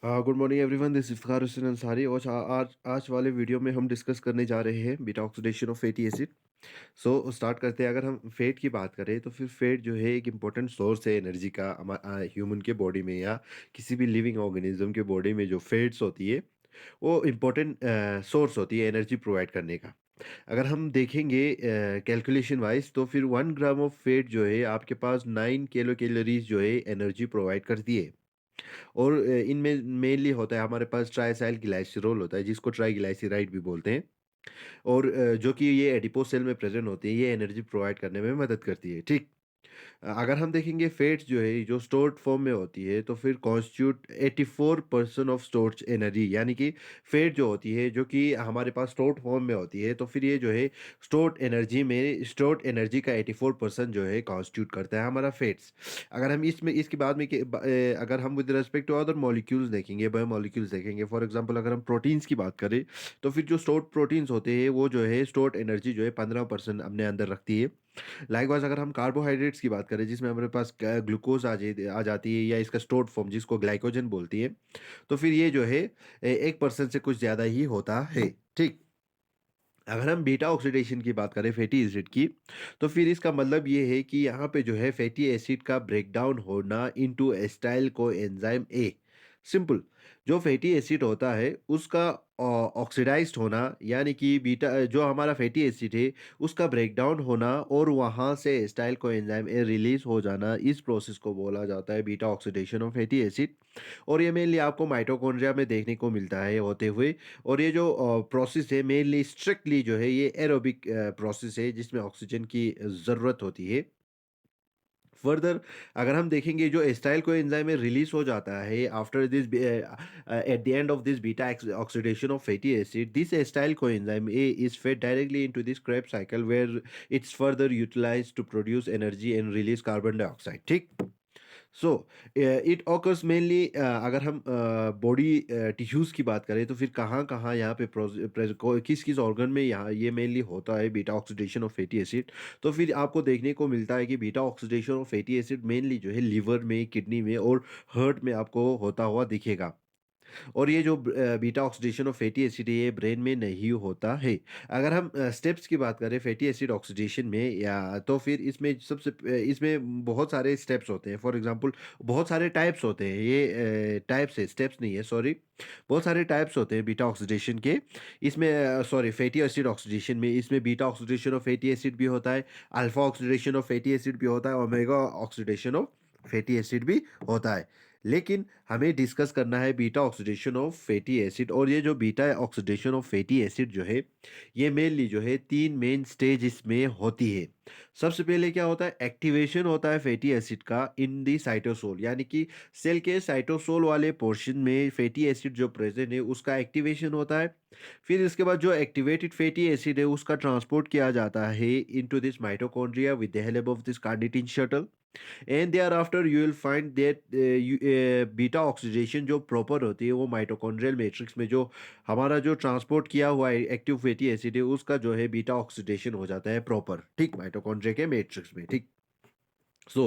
Good morning everyone, this Iftikhar Hussain Ansari और आज आज वाले वीडियो में हम डिस्कस करने जा रहे हैं beta oxidation of fatty acid. So start करते हैं। अगर हम फैट की बात करें तो फिर फैट जो है एक इम्पोर्टेंट सोर्स है एनर्जी का ह्यूमन के बॉडी में या किसी भी लिविंग ऑर्गेनिज्म के बॉडी में जो फैट्स होती है वो इम्पोर्टेंट सोर्स होती है एनर्जी प्रोवाइड करने का। अगर हम देखेंगे कैलकुलेशन वाइज तो फिर 1 ग्राम ऑफ फैट जो है आपके पास 9 कैलोरीज जो है एनर्जी प्रोवाइड करती है। और इनमें मेनली होता है हमारे पास ट्राइसाइल ग्लाइसरॉल होता है जिसको ट्राइग्लाइसराइड भी बोलते हैं। और जो कि ये एडिपोज सेल में प्रेजेंट होती है, ये एनर्जी प्रोवाइड करने में मदद करती है, ठीक। अगर हम देखेंगे फैट्स जो है जो स्टोर्ड फॉर्म में होती है तो फिर कॉन्स्टिट्यूट 84% ऑफ स्टोर्ड एनर्जी, यानी कि फैट जो होती है जो कि हमारे पास स्टोर्ड फॉर्म में होती है तो फिर ये जो है स्टोर्ड एनर्जी का 84% जो है कॉन्स्टिट्यूट करता है हमारा फैट्स। अगर हम इसमें इसके बाद में अगर हम with respect to other molecules देखेंगे, बायोमॉलिक्यूल्स देखेंगे, फॉर एग्जांपल अगर हम प्रोटीन्स की बात करें तो फिर जो स्टोर्ड प्रोटीन्स होते हैं वो जो है स्टोर्ड एनर्जी जो है 15% अपने अंदर रखती है। लाइकवाइज अगर हम कार्बोहाइड्रेट्स की बात करें जिसमें हमारे पास ग्लूकोज आ जाती है या इसका स्टोर्ड फॉर्म जिसको ग्लाइकोजन बोलती है, तो फिर ये जो है 1% से कुछ ज़्यादा ही होता है, ठीक। अगर हम बीटा ऑक्सीडेशन की बात करें फैटी एसिड की, तो फिर इसका मतलब ये है कि यहाँ पे जो है फैटी एसिड का ब्रेकडाउन होना into acetyl co enzyme A. Simple. जो फैटी एसिड होता है उसका ऑक्सीडाइज्ड होना, यानी कि बीटा जो हमारा फैटी एसिड है उसका ब्रेकडाउन होना और वहाँ से acetyl co enzyme A release हो जाना, इस प्रोसेस को बोला जाता है beta oxidation of fatty acid. और ये मेनली आपको माइटोकॉन्ड्रिया में देखने को मिलता है होते हुए। और ये जो प्रोसेस है मेनली स्ट्रिक्टली जो है ये एरोबिक प्रोसेस है जिसमें ऑक्सीजन की ज़रूरत होती है। फर्दर अगर हम देखेंगे जो एसिटाइल कोएंजाइम में रिलीज हो जाता है after this at the end of this beta oxidation of fatty acid, this acetyl coenzyme A is fed directly into this Krebs cycle where it's further utilised to produce energy and release carbon dioxide, ठीक। So it occurs mainly, अगर हम body tissues की बात करें तो फिर कहाँ-कहाँ यहाँ पे किस-किस ऑर्गन में यहाँ ये मेनली होता है beta oxidation of fatty acid. तो फिर आपको देखने को मिलता है कि beta oxidation of fatty acid mainly जो है लिवर में, किडनी में और हार्ट में आपको होता हुआ दिखेगा। और ये जो beta oxidation of fatty acid है ये ब्रेन में नहीं होता है। अगर हम स्टेप्स की बात करें फैटी एसिड ऑक्सीडेशन में, या तो फिर इसमें बहुत सारे स्टेप्स होते हैं। फॉर एग्जांपल बहुत सारे टाइप्स होते हैं, ये टाइप्स है, स्टेप्स नहीं है, सॉरी। बहुत सारे टाइप्स होते हैं बीटा ऑक्सीडेशन के। इसमें सॉरी फैटी एसिड ऑक्सीडेशन में, इसमें beta oxidation of fatty acid भी होता है, alpha oxidation of fatty acid भी होता है, omega oxidation of fatty acid भी होता है। लेकिन हमें डिस्कस करना है beta oxidation of fatty acid. और ये जो beta oxidation of fatty acid जो है ये मेनली जो है 3 मेन स्टेज इसमें होती है। सबसे पहले क्या होता है, एक्टिवेशन होता है फैटी एसिड का इन दी साइटोसोल, यानी कि सेल के साइटोसोल वाले पोर्शन में फैटी एसिड जो प्रेजेंट है उसका एक्टिवेशन होता है। फिर इसके बाद जो एक्टिवेटेड फैटी एसिड है उसका ट्रांसपोर्ट किया जाता है into this mitochondria with the help of this carnitine shuttle. And thereafter you will find that beta oxidation जो प्रॉपर होती है वो माइटोकॉन्ड्रियल मैट्रिक्स में जो हमारा जो ट्रांसपोर्ट किया हुआ है एक्टिव फैटी एसिड है उसका जो है बीटा ऑक्सीडेशन हो जाता है प्रॉपर, ठीक, माइटोकॉन्ड्रिया के मैट्रिक्स में, ठीक। सो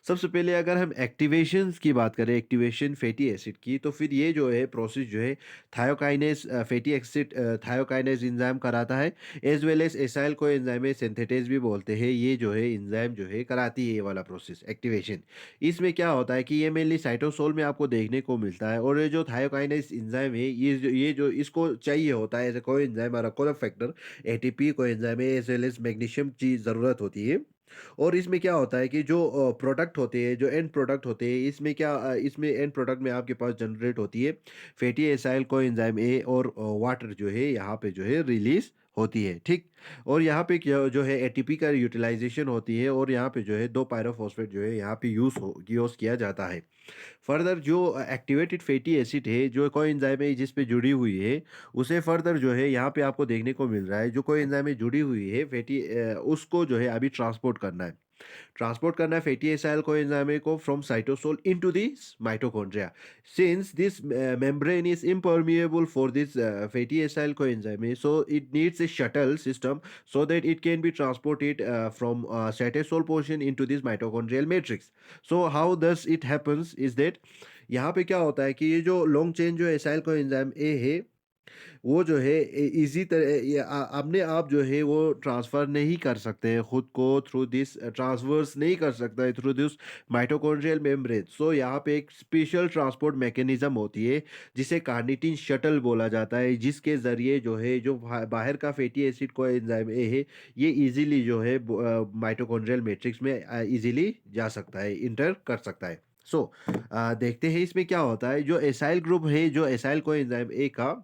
सबसे पहले अगर हम एक्टिवेशंस की बात करें, एक्टिवेशन फैटी एसिड की, तो फिर ये जो है प्रोसेस जो है thiokinase fatty acid thiokinase enzyme कराता है, एज वेल एज एसाइल को एंजाइम सिंथेटेज भी बोलते हैं। ये जो है एंजाइम जो है कराती है ये वाला प्रोसेस एक्टिवेशन। इसमें क्या होता है कि ये मेनली साइटोसोल में आपको देखने को मिलता है। और ये जो थायोकाइनेज एंजाइम है ये जो इसको चाहिए होता है एज ए कोएंजाइम और कोफैक्टर, एटीपी कोएंजाइम है एज वेल एज मैग्नीशियम की ज़रूरत होती है। और इसमें क्या होता है कि जो प्रोडक्ट होते हैं, जो एंड प्रोडक्ट होते हैं, इसमें एंड प्रोडक्ट में आपके पास जनरेट होती है फैटी एसाइल कोएंजाइम ए और वाटर जो है यहाँ पे जो है रिलीज होती है, ठीक। और यहाँ पे क्या जो है एटीपी का यूटिलाइजेशन होती है और यहाँ पे जो है 2 पायरोफॉस्फेट जो है यहाँ पे यूज किया जाता है। फर्दर जो एक्टिवेटेड फैटी एसिड है जो कोएंजाइम है जिस पे जुड़ी हुई है, उसे फर्दर जो है यहाँ पे आपको देखने को मिल रहा है जो कोएंजाइम में जुड़ी हुई है उसको जो है अभी ट्रांसपोर्ट करना है फैटी एसाइल कोएंजाइम को from cytosol into this mitochondria. Since this membrane is impermeable for this fatty acyl coenzyme, so it needs a shuttle system so that it can be transported from cytosol portion into this mitochondrial matrix. So how does it happens is that यहाँ पे क्या होता है कि ये जो long chain जो acyl coenzyme ए है, वो जो है इजी तरह ये अपने आप जो है वो ट्रांसफ़र नहीं कर सकते हैं खुद को थ्रू दिस ट्रांसवर्स नहीं कर सकता है थ्रू दिस माइटोकॉन्ड्रियल मेम्ब्रेन। सो यहाँ पे एक स्पेशल ट्रांसपोर्ट मैकेनिज्म होती है जिसे कार्निटिन शटल बोला जाता है, जिसके ज़रिए जो है जो बाहर का फैटी एसिड को एंजाइम ए है, ये इजीली जो है माइटोकॉन्ड्रियल मैट्रिक्स में इजीली जा सकता है, इंटर कर सकता है। सो देखते हैं इसमें क्या होता है। जो एसाइल ग्रुप है, जो एसाइल को एंजाइम ए का,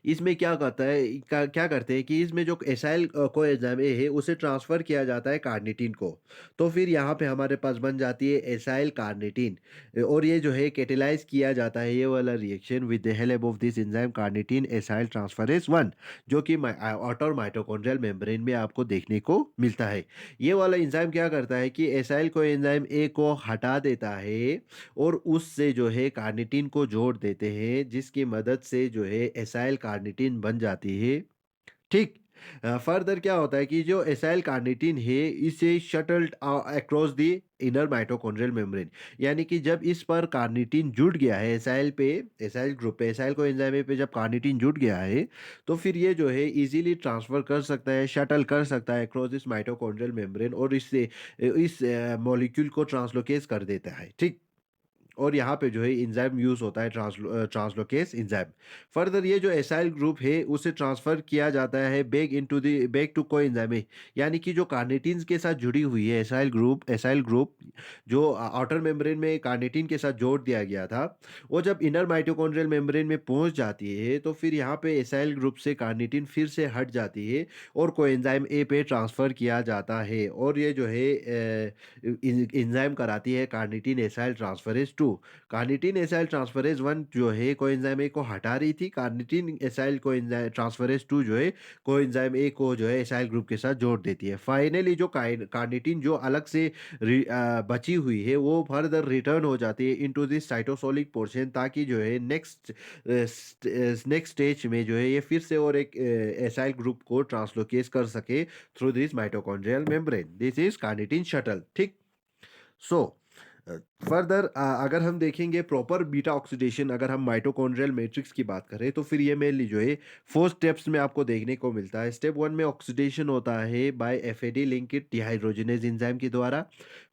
इसमें क्या करता है क्या करते हैं कि इसमें जो एसाइल कोएंजाइम ए है उसे ट्रांसफ़र किया जाता है कार्निटिन को। तो फिर यहाँ पे हमारे पास बन जाती है एसाइल कार्निटिन, और ये जो है कैटेलाइज़ किया जाता है ये वाला reaction with the help of this enzyme carnitine acyl transferase 1, जो कि आउटर माइटोकॉन्ड्रियल मेम्ब्रेन में आपको देखने को मिलता है। ये वाला एंजाइम क्या करता है कि एसाइल कोएंजाइम ए को हटा देता है और उससे जो है कार्निटिन को जोड़ देते हैं, जिसकी मदद से जो है एसाइल कार्निटिन बन जाती है। ठीक। फर्दर क्या होता है कि जो एसाइल कार्निटिन है इसे shuttled across the inner mitochondrial membrane, यानी कि जब इस पर कार्निटिन जुड़ गया है एसाइल पे, एसाइल ग्रुप पे, एसाइल को एंजाइम पे जब कार्निटिन जुड़ गया है, तो फिर ये जो है इजीली ट्रांसफर कर सकता है, शटल कर सकता है अक्रॉस दिस माइटोकॉन्ड्रियल मेम्ब्रेन, और इससे इस मॉलिक्यूल को ट्रांसलोकेज कर देता है। ठीक। और यहाँ पे जो है एंजाइम यूज़ होता है ट्रांसलोकेज एंजाइम। फर्दर ये जो एसाइल ग्रुप है उसे ट्रांसफ़र किया जाता है बैक टू कोएंजाइम ए, यानी कि जो कार्निटिन के साथ जुड़ी हुई है एसाइल ग्रुप जो आउटर मेम्ब्रेन में कार्निटिन के साथ जोड़ दिया गया था, वो जब इनर माइटोकॉन्ड्रियल मेम्ब्रेन में पहुँच जाती है तो फिर यहाँ पे एसाइल ग्रुप से कार्निटिन फिर से हट जाती है और कोएंजाइम ए पे ट्रांसफ़र किया जाता है, और ये जो है एंजाइम कराती है carnitine acyl transferase 2। Carnitine acyl transferase 1 जो है कोएंजाइम ए को हटा रही थी, कार्निटिन एसाइल कोएंजाइम ट्रांसफरेज 2 जो है कोएंजाइम ए को जो है एसाइल ग्रुप के साथ जोड़ देती है। फाइनली जो कार्निटिन जो अलग से बची हुई है वो फर्दर रिटर्न हो जाती है इनटू दिस साइटोसोलिक पोर्शन, ताकि जो है नेक्स्ट स्टेज में जो है ये फिर से और एक एसाइल ग्रुप को ट्रांसलोकेज कर सके through this mitochondrial membrane. This is carnitine shuttle. ठीक। सो फर्दर अगर हम देखेंगे प्रॉपर बीटा ऑक्सीडेशन, अगर हम माइटोकॉन्ड्रियल मैट्रिक्स की बात करें तो फिर ये मेनली जो है 4 स्टेप्स में आपको देखने को मिलता है। स्टेप 1 में ऑक्सीडेशन होता है by FAD linked dehydrogenase enzyme के द्वारा।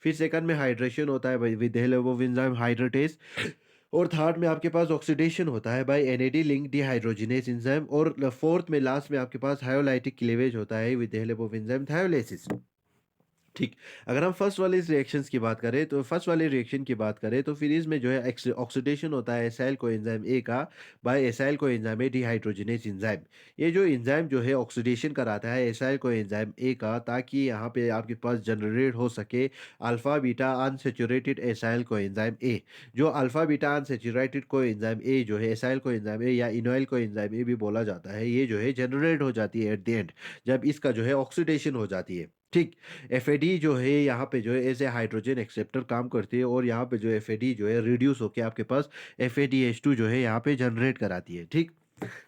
फिर सेकंड में हाइड्रेशन होता है with the help of enzyme hydratase. और थर्ड में आपके पास ऑक्सीडेशन होता है by NAD link dehydrogenase enzyme. और फोर्थ में लास्ट में आपके पास हाइड्रोलाइटिक क्लीवेज होता है with the help of enzyme thiolysis. ठीक। अगर हम फर्स्ट वाले इस रिएक्शंस की बात करें तो फर्स्ट वाले रिएक्शन की बात करें तो फिर इसमें जो है ऑक्सीडेशन होता है एसाइल कोएंजाइम ए का by acyl coenzyme A dehydrogenase enzyme. ये जो एंजाइम जो है ऑक्सीडेशन कराता है एसाइल कोएंजाइम ए का, ताकि यहाँ पे आपके पास जनरेट हो सके alpha beta unsaturated acyl coenzyme A. जो alpha beta unsaturated coenzyme A जो है एसाइल कोएंजाइम ए या इनोइल कोएंजाइम ए भी बोला जाता है, ये जो है जनरेट हो जाती है एट द एंड जब इसका जो है ऑक्सीडेशन हो जाती है। ठीक। एफएडी जो है यहाँ पे जो है एज ए हाइड्रोजन एक्सेप्टर काम करती है, और यहाँ पे जो एफएडी जो है रिड्यूस होके आपके पास एफएडीएच2 जो है यहाँ पे जनरेट कराती है। ठीक।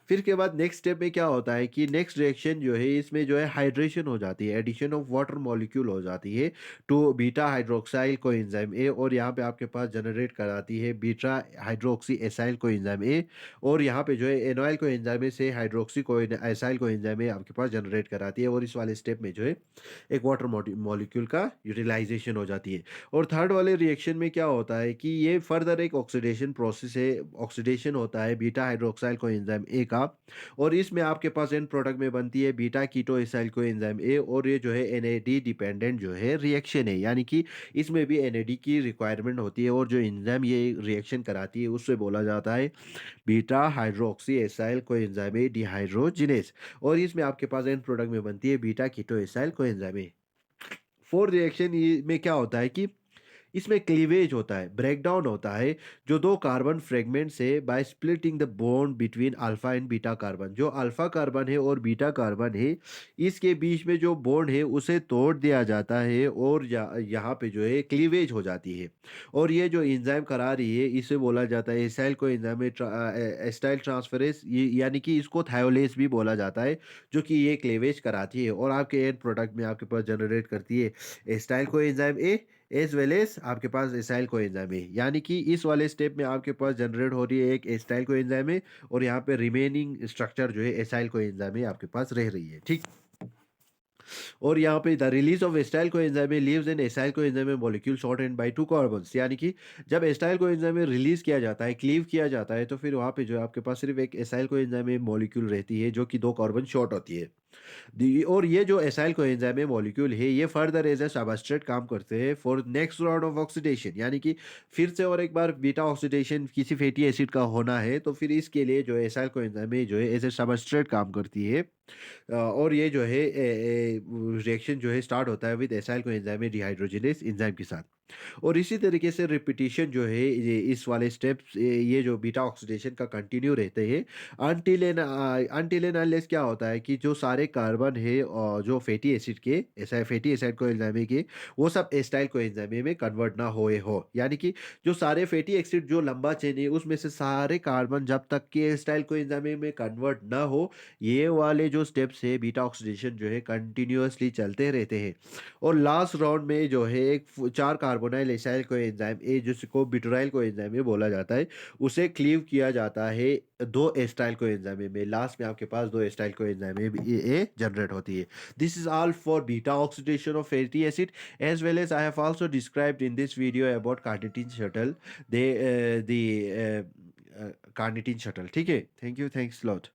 फिर के बाद नेक्स्ट स्टेप में क्या होता है कि नेक्स्ट रिएक्शन जो है इसमें जो है हाइड्रेशन हो जाती है, एडिशन ऑफ वाटर मॉलिक्यूल हो जाती है to beta hydroxyl coenzyme A, और यहाँ पे आपके पास जनरेट कराती है beta hydroxy acyl coenzyme A. और यहाँ पे जो है एनोइल कोएंजाइम ए से हाइड्रोक्सी को एसाइल कोएंजाइम ए आपके पास जनरेट कराती है, और इस वाले स्टेप में जो है एक वाटर मॉलिक्यूल का यूटिलाइजेशन हो जाती है। और थर्ड वाले रिएक्शन में क्या होता है कि ये फर्दर एक ऑक्सीडेशन प्रोसेस है, ऑक्सीडेशन होता है बीटा हाइड्रोक्साइल कोएंजाइम ए का, और इसमें आपके पास एंड प्रोडक्ट में बनती है beta keto acyl coenzyme A, और ये जो है एनएडी डिपेंडेंट जो है रिएक्शन है, यानी कि इसमें भी एनएडी की रिक्वायरमेंट होती है, और जो एंजाइम ये रिएक्शन कराती है उससे बोला जाता है beta hydroxy acyl coenzyme A dehydrogenase, और इसमें आपके पास एंड प्रोडक्ट में बनती है beta keto acyl coenzyme A. Fourth reaction में क्या होता है कि इसमें क्लीवेज होता है, ब्रेकडाउन होता है जो दो कार्बन फ्रेगमेंट से by splitting the bond between alpha and beta carbon. जो अल्फा कार्बन है और बीटा कार्बन है इसके बीच में जो बॉन्ड है उसे तोड़ दिया जाता है, और यहाँ पे जो है क्लीवेज हो जाती है। और ये जो एंजाइम करा रही है इसे बोला जाता है एसाइल को एंजाइम एस्टाइल ट्रांसफरेज, यानी कि इसको थायोलेज भी बोला जाता है, जो कि ये क्लीवेज कराती है और आपके एंड प्रोडक्ट में आपके पास जनरेट करती है एस्टाइल को enzyme A as well as आपके पास एसाइल कोएंजाइम है। यानी कि इस वाले स्टेप में आपके पास जनरेट हो रही है एक एसिटाइल कोएंजाइम है और यहाँ पे रिमेनिंग स्ट्रक्चर जो है एसाइल कोएंजाइम है आपके पास रह रही है, ठीक? और यहाँ पे the release of acetyl coenzyme leaves an acyl coenzyme molecule shortened by 2 carbons. यानी कि जब एसिटाइल कोएंजाइम रिलीज किया जाता है, क्लीव किया जाता है, तो फिर वहाँ पे जो है आपके पास सिर्फ एक एसाइल कोएंजाइम मॉलिक्यूल रहती है जो कि 2 कार्बन शॉर्ट होती है। और ये जो एसाइल कोएंजाइम मॉलिक्यूल है ये फर्दर एज ए सबस्ट्रेट काम करते हैं for next round of oxidation. यानी कि फिर से और एक बार बीटा ऑक्सीडेशन किसी फैटी एसिड का होना है तो फिर इसके लिए जो एसाइल कोएंजाइम जो है एज ए सबस्ट्रेट काम करती है। और ये जो है रिएक्शन जो है स्टार्ट होता है with acyl coenzyme dehydrogenase enzyme के साथ। और इसी तरीके से रिपीटिशन जो है ये इस वाले स्टेप्स ये जो बीटा ऑक्सीडेशन का कंटिन्यू रहते हैं अनटिल एंड अनलेस क्या होता है कि जो सारे कार्बन है और जो फैटी एसिड के ऐसा फैटी एसिड को एंजाइम के वो सब एस्टाइल को एंजाइम में कन्वर्ट ना होए हो। यानी कि जो सारे फैटी एसिड जो लंबा चेन है उसमें से सारे कार्बन जब तक के एस्टाइल को एंजाइम में कन्वर्ट ना हो ये वाले जो स्टेप्स है बीटा ऑक्सीडेशन जो है कंटिन्यूअसली चलते रहते हैं। और लास्ट राउंड में जो है एक 4 कार्बोनाइल एसाइल कोएंजाइम जिसको ब्यूटाइल कोएंजाइम में बोला जाता है, उसे क्लीव किया जाता है 2 एस्टाइल कोएंजाइम में। लास्ट में आपके पास 2 एस्टाइल कोएंजाइम ये जनरेट होती है। This is all for beta oxidation of fatty acid as well as I have also described in this video about carnitine shuttle, the carnitine shuttle। ठीक है? Thank you, thanks lot.